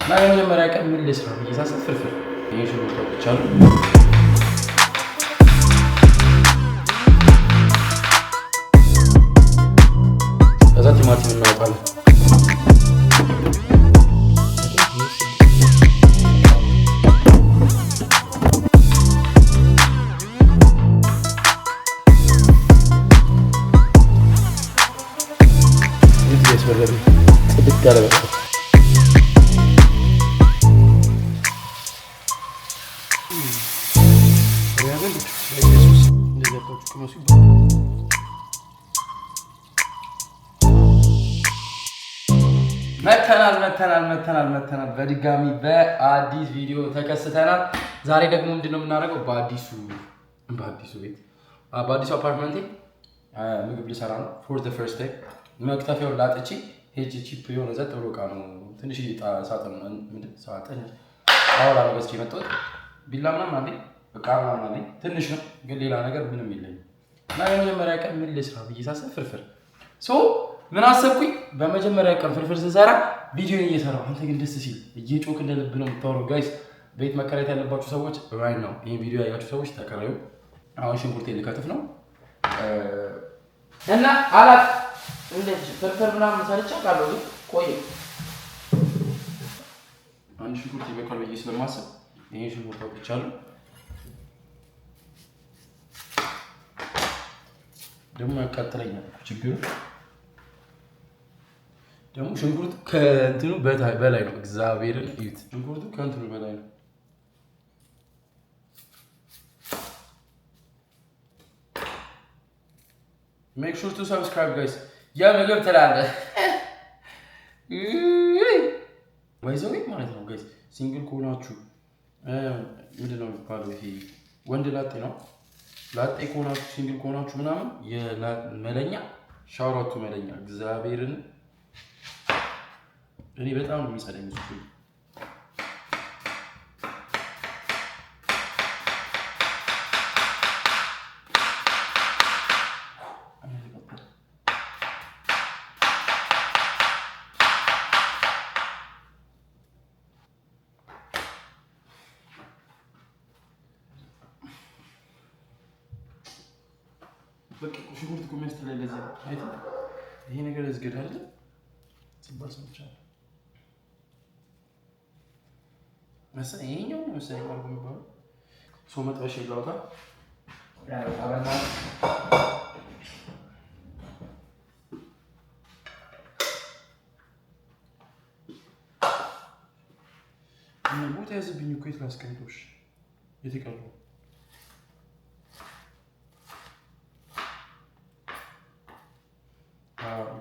ما يوم لما راكب من الاسره اساسا فرفر يجي شنو تشال هذا تيماتي من نوقال يديس ولا بي تبت على بس መተናል በድጋሚ በአዲስ ቪዲዮ ተከስተናል። ዛሬ ደግሞ ምንድነው የምናደርገው? በአዲሱ ቤት በአዲሱ አፓርትመንት ምግብ ልሰራ ነው። ፎር ዘ ፈርስት ታይም መክተፊያው ላጥቼ ሄጂ ቺፕ የሆነ ዘጥ ብሎ ዕቃ ነው ትንሽ ሳጥን አውራ ነው ገዝቼ መጣሁት። ቢላ ምናምን አለኝ፣ ዕቃ ምናምን አለኝ። ትንሽ ነው ግን ሌላ ነገር ምንም የለኝም። እና የመጀመሪያ ቀን ምን ልስራ ብዬ ሳስብ ፍርፍር ምን አሰብኩኝ? በመጀመሪያ ቀን ፍርፍር ስሰራ ቪዲዮ እየሰራሁ አንተ ግን ደስ ሲል እየጮክ እንደልብ ነው የምታወራው። ጋይስ ቤት መከራየት ያለባችሁ ሰዎች ራይት ነው ይሄን ቪዲዮ ያያችሁ ሰዎች ተከራዩ። አሁን ሽንኩርቴን ልከትፍ ነው እና አላት እንደዚህ ፍርፍር ምናምን ሰርቻ ካለው ቆይ አንድ ሽንኩርት ይበቃል ብዬ ስለማስብ ይሄን ሽንኩርት አውጥቻለሁ። ደግሞ ያቃጥለኛል ችግሩ ደግሞ ሽንኩርቱ ከእንትኑ በላይ ነው። እግዚአብሔርን እዩት፣ ሽንኩርቱ ከእንትኑ በላይ ነው። ሜክ ሹር ቱ ሰብስክራይብ ጋይስ። ያ ምግብ ትላለህ ወይዘው ማለት ነው ጋይስ። ሲንግል ከሆናችሁ ምንድን ነው የሚባለው? ይሄ ወንድ ላጤ ነው። ላጤ ከሆናችሁ ሲንግል ከሆናችሁ ምናምን የመለኛ ሻውራቱ መለኛ እግዚአብሔርን እኔ በጣም ነው የሚጸደኝ እሱ። በቃ ሽንኩርት እኮ የሚያስጠላኝ ለዚህ ነው። አይተህ ይሄ ነገር ያስገዳል ሲባል ሰምቻለሁ። መሰለኝ ይሄኛው ነው መሰለኝ አርጎ የሚባለው ሰው መጥበሻ ይላውታል። አበና እና ቦታ ያዝብኝ እኮ የት ላስቀምጦሽ የተቀረው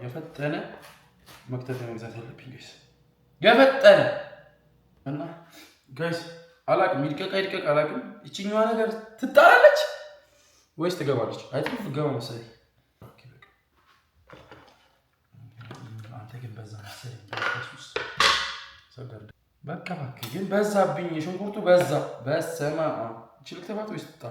የፈጠነ መክተፊያ መግዛት ያለብኝ ጋይስ፣ የፈጠነ እና ጋይስ አላቅም ይድቀቅ አላቅም። እቺኛዋ ነገር ትጣላለች ወይስ ትገባለች? አይጥፍ ትገባ መሰለኝ። አንተ ግን በዛ መሰለኝ ኢየሱስ ሰገር በቃ ግን በዛብኝ። ሽንኩርቱ በዛ በሰማ እቺ ልክተባት ወይስ ትጣ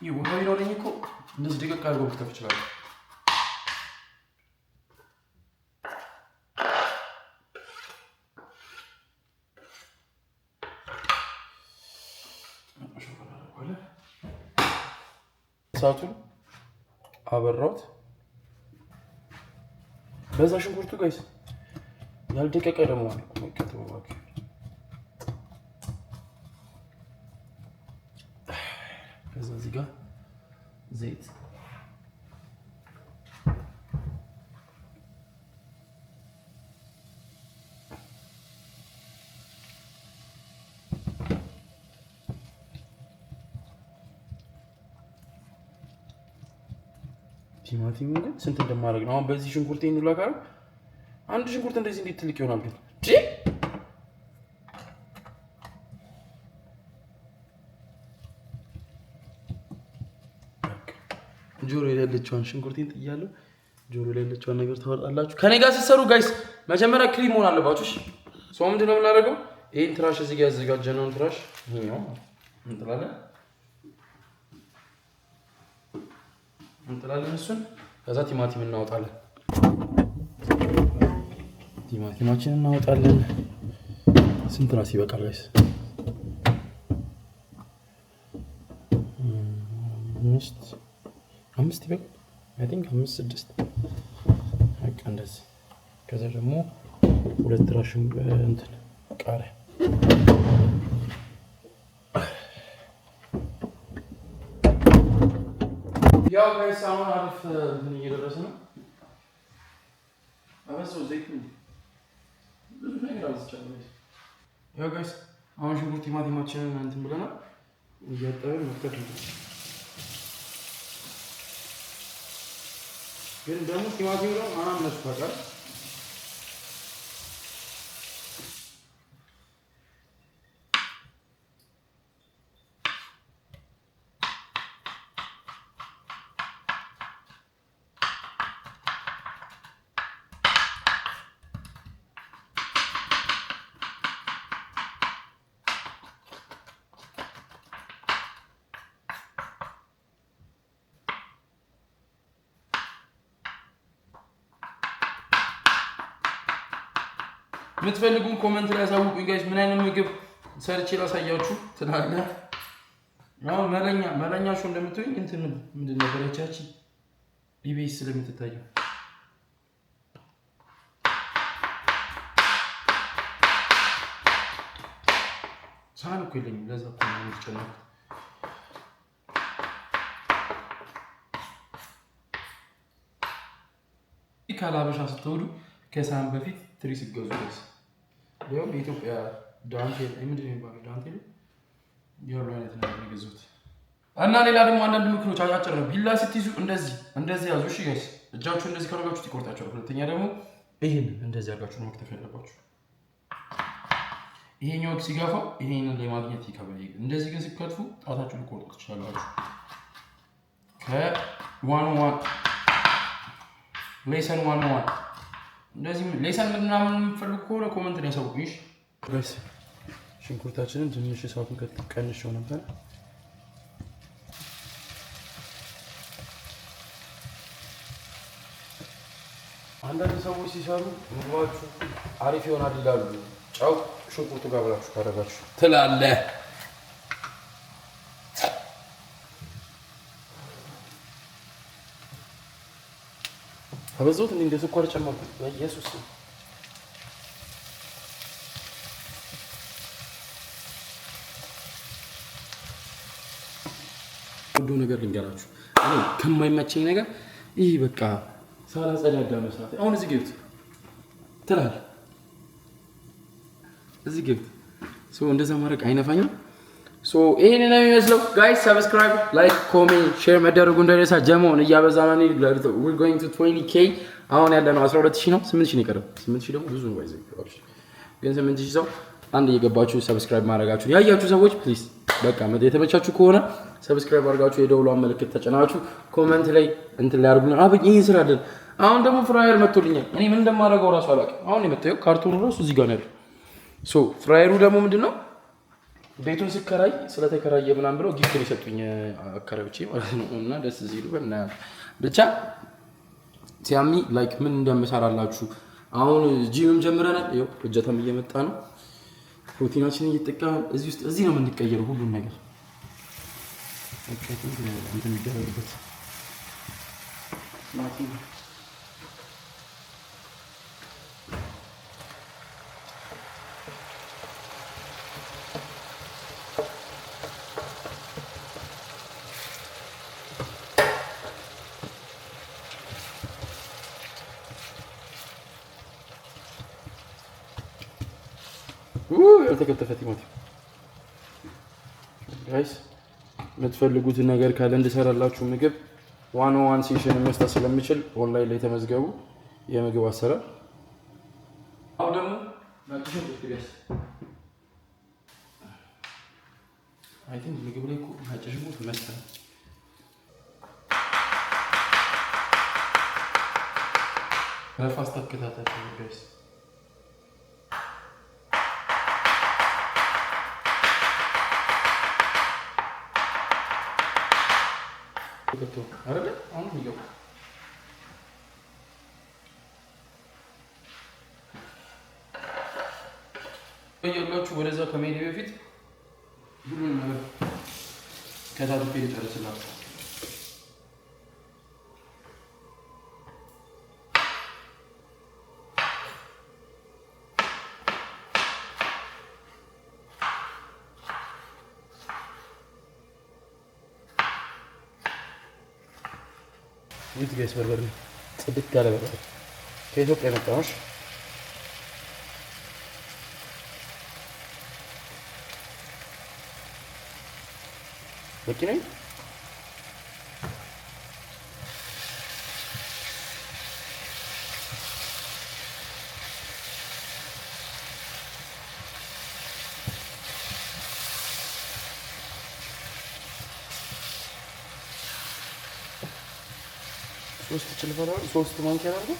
ይሁን ቢኖረኝ እኮ እንደዚህ ደቀቅ አድርጎ መክተፍ ይችላል። እሳቱን አበራሁት። በዛ ሽንኩርቱ ጋይስ ያልደቀቀ ደግሞ መከተው ባክ ከዛ እዚህ ጋር ዘይት ቲማቲም ግን ስንት እንደማደርግ ነው አሁን በዚህ ሽንኩርት ይኑላ ጋር አንድ ሽንኩርት እንደዚህ እንዴት ትልቅ ይሆናል ግን ጆሮ የሌለችውን ሽንኩርቴን ጥያለሁ። ጆሮ የሌለችውን ነገር ታወጣላችሁ። ከኔ ጋር ስትሰሩ ጋይስ መጀመሪያ ክሊን መሆን አለባችሁ። ሰው ምንድነው የምናደርገው? ይሄን ትራሽ እዚህ ጋር ያዘጋጀነውን ትራሽ ይሄኛው እንጥላለን። እንጥላለን እሱን። ከዛ ቲማቲም እናወጣለን። ቲማቲማችንን እናወጣለን። ስንት ራስ ይበቃል ጋይስ? አምስት ይበቃል። አይ ቲንክ 5-6 በቃ እንደዚህ። ከዛ ደግሞ 2 ራሽን እንትን ቃሪያ ያው ጋይስ አሁን አሪፍ እንትን እየደረሰ ነው። አበዛው ዘይት ነው ብዙ ነገር አልተቻለም። ያው ጋይስ አሁን ሽንኩርት ቲማቲማችንን እንትን ብለናል። እያጠብን መክተፍ ነው። ግን ደግሞ ቲማቲም ነው አናነሱ ታውቃለህ። የምትፈልጉን ኮሜንት ላይ አሳውቁኝ ጋይስ። ምን አይነት ምግብ ሰርቼ ላሳያችሁ ትላለህ? ያው መለኛ ሾው እንደምትሉኝ እንትን ምንድን ነበር ያቺ ኢቢኤስ ስለምትታየው ሳህን እኮ የለኝም። ለዛ እኮ ነው የምትጨነቁት። ካላበሻ ስትወዱ ከሳህን በፊት ትሪ ሲገዙ ጋይስ ያው በኢትዮጵያ ዳንቴል ምንድን ነው የሚባለው? ዳንቴል ያው አይነት ነገር ነው የገዙት። እና ሌላ ደግሞ አንዳንድ ምክሮች አጫጭር ነው። ቢላ ስትይዙ እንደዚህ ያዙ። እሺ ጋይስ እጃችሁ እንደዚህ ካደረጋችሁት ይቆርጣችኋል። ሁለተኛ ደግሞ ይሄን እንደዚህ አድርጋችሁ ነው መክተፍ ያለባችሁ። ይሄኛው ሲጋፋው ይሄንን ለማግኘት ይከብዳል። እንደዚህ ግን ሲከትፉ ጣታችሁ ልቆርጡ ትችላላችሁ። ከ101 ሌሰን 101 እንደዚህ ሌሰን ምናምን የምትፈልጉ ከሆነ ኮሜንት ላይ ያሳውቁኝ። ጋይስ ሽንኩርታችንን ትንሽ እሳቱን ቀንሼው ነበር። አንዳንድ ሰዎች ሲሰሩ ምግባችሁ አሪፍ ይሆናል ይላሉ። ጨው ሽንኩርቱ ጋር ብላችሁ ካደረጋችሁ ትላለህ። አበዛሁት እንደ ስኳር ጨመርኩ። በኢየሱስ ሁሉ ነገር ልንገራችሁ። እኔ ከማይመቸኝ ነገር ይሄ በቃ ሳላጸዳዳ መስራት። አሁን እዚህ ግብት ትላለህ፣ እዚህ ግብት ሶ እንደዛ ማድረግ አይነፋኝም። ሶ ይሄን ነው የሚመስለው ጋይስ። ሰብስክራይብ፣ ላይክ፣ ኮሜንት፣ ሼር መደረጉ እንደደረሳ ጀሞን እያበዛን ነው። we're going to 20k አሁን ያለነው 12000 ነው። 8000 ነው የቀረው። 8000 ደግሞ ብዙ ነው ባይዘው ግን 8000 ሰው አንድ እየገባችሁ ሰብስክራይብ ማድረጋችሁ ያያችሁ ሰዎች ፕሊዝ በቃ የተመቻችሁ ከሆነ ሰብስክራይብ አድርጋችሁ የደውሏን ምልክት ተጨናችሁ ኮሜንት ላይ እንትን ላይ አድርጉና አብኝ ይሄን ስራ አይደል። አሁን ደግሞ ፍራየር መጥቶልኛል። እኔ ምን እንደማደርገው ራሱ አላውቅም። አሁን የመጣው ካርቶኑ ራሱ እዚህ ጋር ነው ያለው። ሶ ፍራየሩ ደግሞ ምንድነው ቤቱን ስከራይ ስለተከራየ ምናምን ብለው ጊፍት ሊሰጡኝ አከራዮቼ ማለት ነው። እና ደስ ሲሉ ብቻ ሲያሚ ላይክ ምን እንደምሰራላችሁ አሁን ጂምም ጀምረናል። ይኸው እጀታም እየመጣ ነው። ፕሮቲናችንን እየተጠቀምን እዚህ ነው የምንቀየረው ሁሉን ነገር እንትን የሚደረግበት ያልተከተፈ ቲማቲም ጋይስ የምትፈልጉትን ነገር ካለ እንድሰራላችሁ ምግብ 101 ሴሽን መስጠት ስለምችል ኦንላይን ላይ ተመዝገቡ። የምግብ አሰራር አሁን ደግሞ ማጥሽ ትገስ አይ ቲንክ ምግብ ላይ ማጥሽ ሞት መስጠት በፋስት አከታተል ጋይስ አይደለ? አሁን ይገባ ያላችሁ ወደዛ ከመሄድ በፊት ሁሉንም ነገር ከታጥቤ ልጨርስላችሁ። ይህ ጋይስ በርበሬ ጽድት ያለ በርበሬ ከኢትዮጵያ የመጣ ነው። በቂ ነው። ሶስት ጭልፋ ነው። ሶስት ማንኪያ ነው።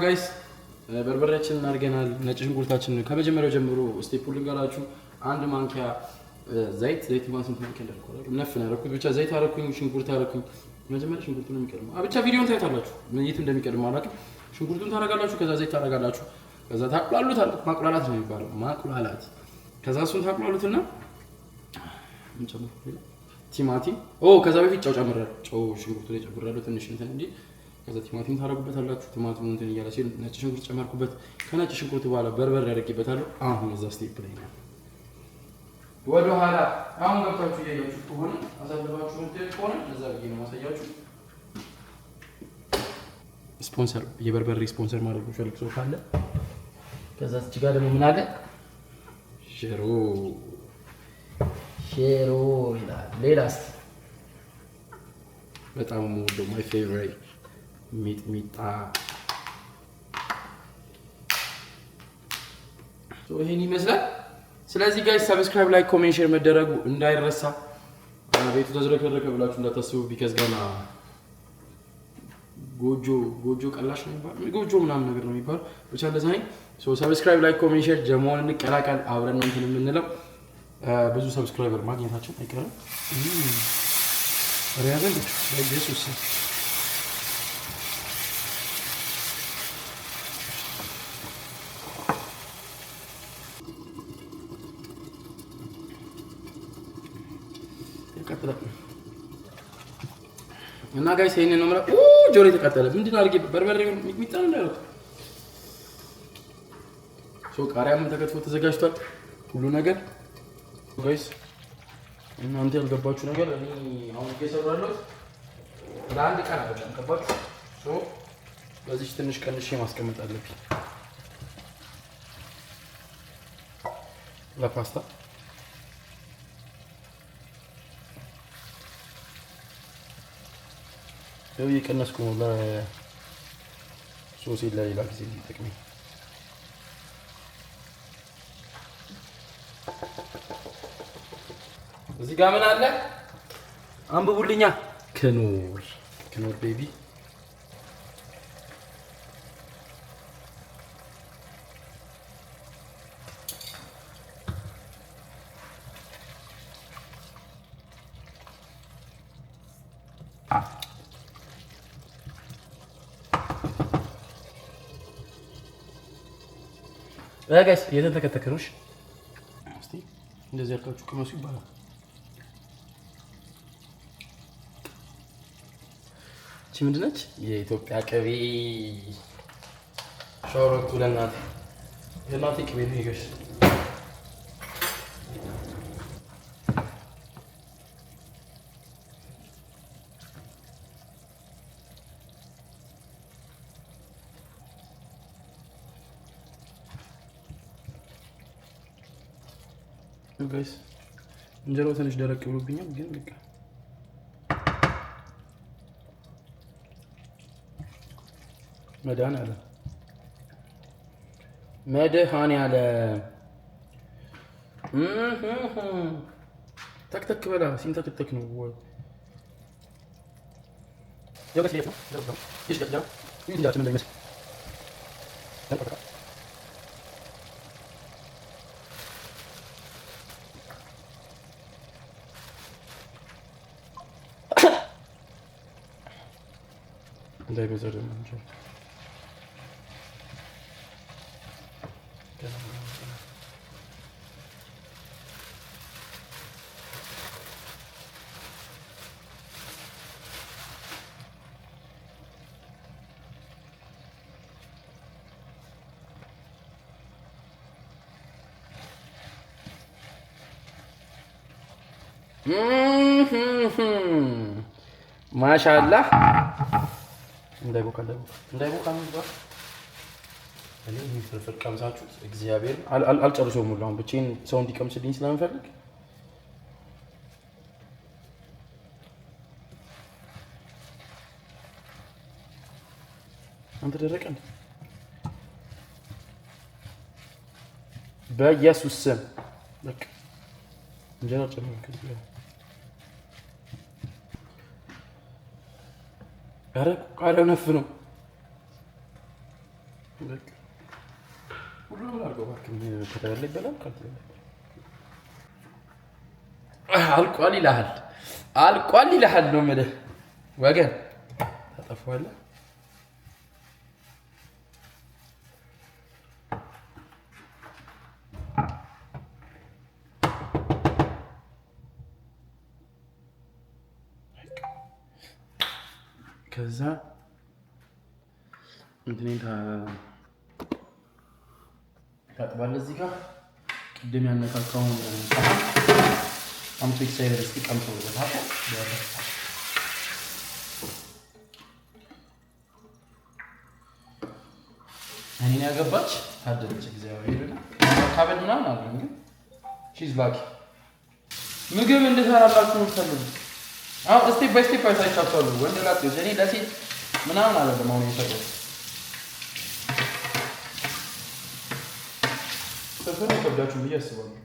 ጋይስ በርበሬያችንን አድርገናል። ነጭ ሽንኩርታችንን ከመጀመሪያው ጀምሮ ስቴፑን ልንገራችሁ። አንድ ማንኪያ ዘይት ማንስንት ማንኪያ እንደልቆራል ነፍ ነው ያደረኩት። ብቻ ዘይት አደረኩኝ፣ ሽንኩርት አደረኩኝ። መጀመሪያ ሽንኩርቱን ነው የሚቀድመው። ብቻ ቪዲዮን ታይታላችሁ ምን የት እንደሚቀድም አላውቅም። ሽንኩርቱን ታረጋላችሁ፣ ከዛ ዘይት ታረጋላችሁ፣ ከዛ ታቁላሉት። ማቁላላት ነው የሚባለው፣ ማቁላላት። ከዛ እሱን ታቁላሉትና ምን ጨምሩ? ቲማቲም ከዛ በፊት ጨው ጨምራለሁ። ጨው ሽንኩርቱ ላይ ጨምራለሁ ትንሽ እንትን እንዴ። ከዛ ቲማቲም ታረጉበታላችሁ። ቲማቲሙ እንትን እያለ ሲል ነጭ ሽንኩርት ጨመርኩበት። ከነጭ ሽንኩርት በኋላ በርበሬ ያደርግበታለሁ። አሁን እዛ ስቴፕ ላይ ነው ወደ ኋላ አሁን ገብታችሁ እያያችሁ ከሆነ አሳልፋችሁ እንትን ከሆነ እዛ ብዬ ነው ማሳያችሁ። ስፖንሰር የበርበሬ ስፖንሰር ማድረግ ፈልግ ሰው ካለ ከዛ እዚህ ጋር ደግሞ ምን አለ ሼሮ ይላል። ሌላስ በጣም ወዶ ማይ ፌቨሪት ሚጥሚጣ። ይሄን ይመስላል። ስለዚህ ጋይስ ሰብስክራይብ፣ ላይክ፣ ኮሜንት፣ ሼር መደረጉ እንዳይረሳ። ቤቱ ተዝረከረከ ብላችሁ እንዳታስቡ። ቢከዝ ገና ጎጆ ቀላሽ ነው የሚባለው፣ ጎጆ ምናምን ነገር ነው የሚባለው። ብቻ እንደዛ ነው። ሰብስክራይብ፣ ላይክ፣ ኮሜንት፣ ሼር ጀሞን እንቀላቀል። አብረን ነው እንትን የምንለው። ብዙ ሰብስክራይበር ማግኘታችን አይቀርም። ሪያዘን ኢየሱስ እና ጋይስ ይሄንን ነው ማለት ጆሮ የተቃጠለ ምንድን አድርጌ በርበሬ ሚጥሚጣ ነው ያለው። ቃሪያም ተከትፎ ተዘጋጅቷል ሁሉ ነገር ጋይስ። እናንተ ያልገባችሁ ነገር እኔ አሁን እየሰራለሁ ለአንድ ቀን አይደለም ገባችሁ። በዚህ ትንሽ ቀንሼ ማስቀመጥ አለብኝ ለፓስታ። እየቀነስኩ ነው ለሶሲ ለሌላ ጊዜ እንዲጠቅመኝ። እዚህ ጋር ምን አለ አንብቡልኛ። ክኖር ቤቢ ጋይስ እየተንተከተከ ነው። እስቲ እንደዚህ አድርጋችሁ ቅመሱ ይባላል። እቺ ምንድን ነች? የኢትዮጵያ ቅቤ። ሾሮቱ ለእናቴ ቅቤ ነው ይገሽ። ጋይስ እንጀራው ትንሽ ደረቅ ብሎብኛል፣ ግን በቃ መድኃኒዓለም ተክተክ በላ ሲንተክተክ ነው ወይ ልጃችን እንዳይመስል እንዳይበዛ ደግሞ እንጂ ማሻአላህ እንዳይቦካ ነው። እኔ ፍርፍር ቀምሳችሁት እግዚአብሔር አልጨርሰውም ሁሉ አሁን ብቻዬን ሰው እንዲቀምስልኝ ስለምፈልግ አንተ ደረቀ እንዴ? በኢየሱስ ስም በቃ እንጀራ ጨምርክ። ኧረ ቃሪያው ነፍ ነው። ሁሉንም ላድርገው እባክህ። ከተበላ ይበላል፣ ካልተበላ አልቋል ይልሃል። አልቋል ይልሃል ነው የምልህ ወገን። ታጠፋዋለህ። ከዛ እንትኔን ታጥባለህ። እዚህ ጋር ቅድም ያነካካውን አምቶ ኤክሳይደር እስኪ ቀምሰው ብለታል። እኔን ያገባች ታደለች። እግዚአብሔር ካበድ ምናምን አለን ግን ሺዝ ላኪ። ምግብ እንድሰራላችሁ ነው የምትፈልጉት? አሁን ስቴፕ ባይ ስቴፕ አይታችኋለሁ። ወንድ ላጤዎች እኔ ለሴት ምናምን አይደለም አሁን የሰራሁት ፍርፍር ከብዳችሁ ብዬ አስባለሁ።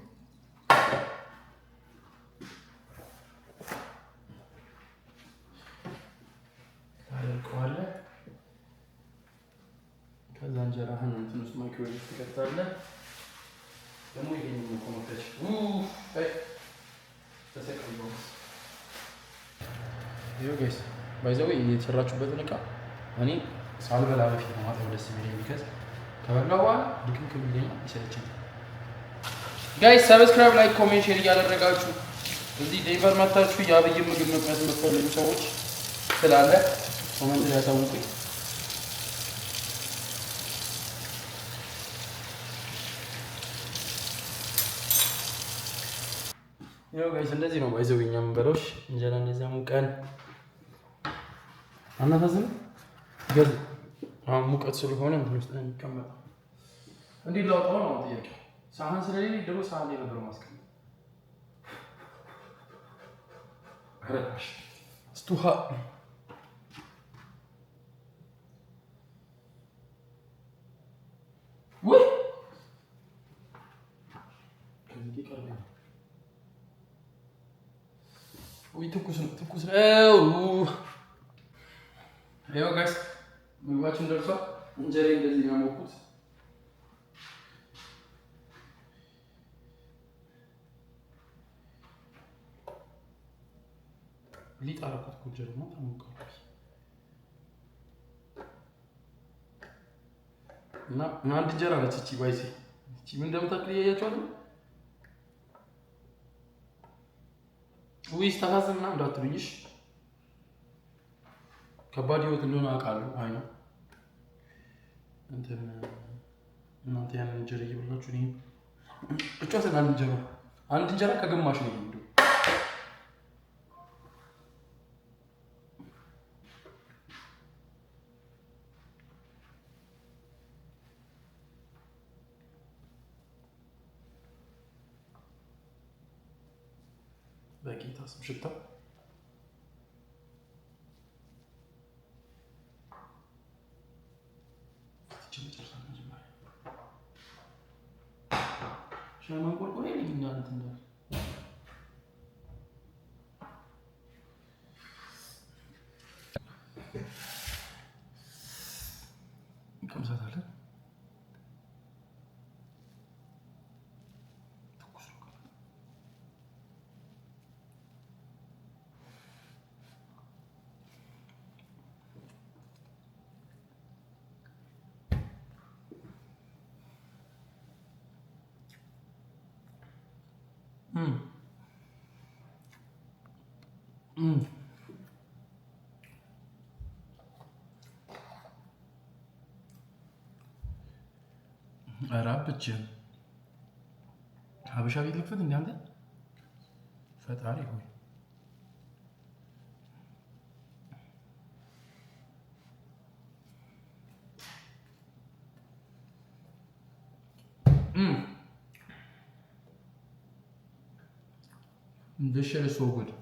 ታደርቀዋለህ። ከዛ እንጀራህን እንትን ውስጥ ማይክሮዌቭ ትከታለህ። ደግሞ ይሄንን ኮመክተች ተሰቀለው ይኸው ጋይስ ባይዘው የተሰራችሁበትን እቃ እኔ ሳልበላ በፊት ነው ማጠብ ደስ የሚለኝ። ቢከዝ ከበላሁ በኋላ ድክምክም ይለኛል፣ ይሰለቸኛል። ጋይስ ሰብስክራይብ፣ ላይክ፣ ኮሜንት፣ ሼር እያደረጋችሁ እዚህ ዴንቨር መታችሁ የአብይ ምግብ መቅመስ የምትፈልጉ ሰዎች ስላለ ኮሜንት ላይ ያሳውቁኝ። ይኸው ጋይስ እንደዚህ ነው ባይዘው እኛ የምንበላው እንጀራ እንደዚያ ሙቀን አናሳዝንም። ገዝ አሁን ሙቀት ስለሆነ እንትን ውስጥ ነው የሚቀመጠው። እንዴት ላውጣው ነው ጥያቄ። ሳህን ስለሌለ ድሮ ሳህን ላይ ነበር ማስቀመጥ። ስቱሃ ወይ ከዚህ ቀርበ ወይ ትኩስ ነው ትኩስ ነው። ይኸው ጋይስ ምግባችን ደርሷል። እንጀራ እንደዚህ ነው ያሞኩት። ሊጥ አደረኩት። እንጀራ ነው ታሞቃለች እና አንድ እንጀራ ነች እቺ ባይሲ። እቺ ምን እንደምታክል እያያችኋል። ወይስ ታሳዝን ምናምን እንዳትሉኝሽ። ከባድ ህይወት እንደሆነ አውቃለሁ። አይ ነው እንትን እናንተ ያንን እንጀራ እየበላችሁ እኔ ብቻ አንድ እንጀራ ከግማሽ ነው የሚሄደው። በጌታ ስም ሽታ ሻማን ቆርቆሬ እናንተ እንደ እንቀምሳታለን። አራብች ሀበሻ ቤት ልክፈት እንዴ አንተ? ፈጣሪ ሆይ this shit is so good.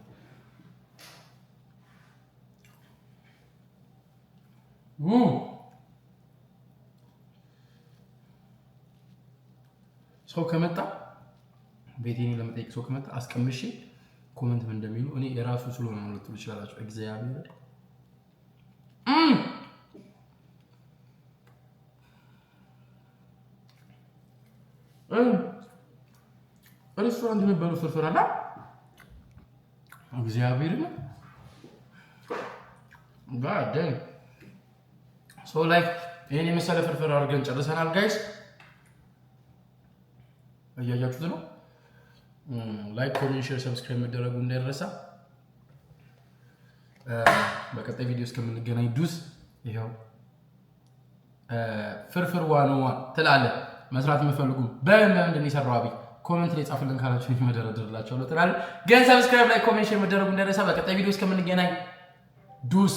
ሰው ከመጣ ቤቴን ለመጠየቅ ሰው ከመጣ አስቀምሼ ኮሜንት ምን እንደሚሉ እኔ የራሱ ስለሆነ ነው ልትሉ ይችላልላችሁ። እግዚአብሔር ሬስቶራንት የነበረው ፍርፍር አለ እግዚአብሔር ነው ጋር ሶ ላይክ ይሄን የመሰለ ፍርፍር አድርገን ጨርሰናል ጋይስ። እያያችሁት ነው። ላይክ፣ ኮሜንት፣ ሼር፣ ሰብስክራይብ መደረጉ እንዳይረሳ። በቀጣይ ቪዲዮ እስከምንገናኝ ዱስ ይሄው ፍርፍር ዋን ትላለህ። መስራት የምፈልጉ በምንድን ይሰራው አብይ ኮሜንት ላይ ጻፉልን ካላችሁ መደረደርላችኋለሁ ትላለህ። ግን ሰብስክራይብ፣ ላይክ፣ ኮሜንት፣ ሼር መደረጉ እንዳይረሳ። በቀጣይ ቪዲዮ እስከምንገናኝ ዱስ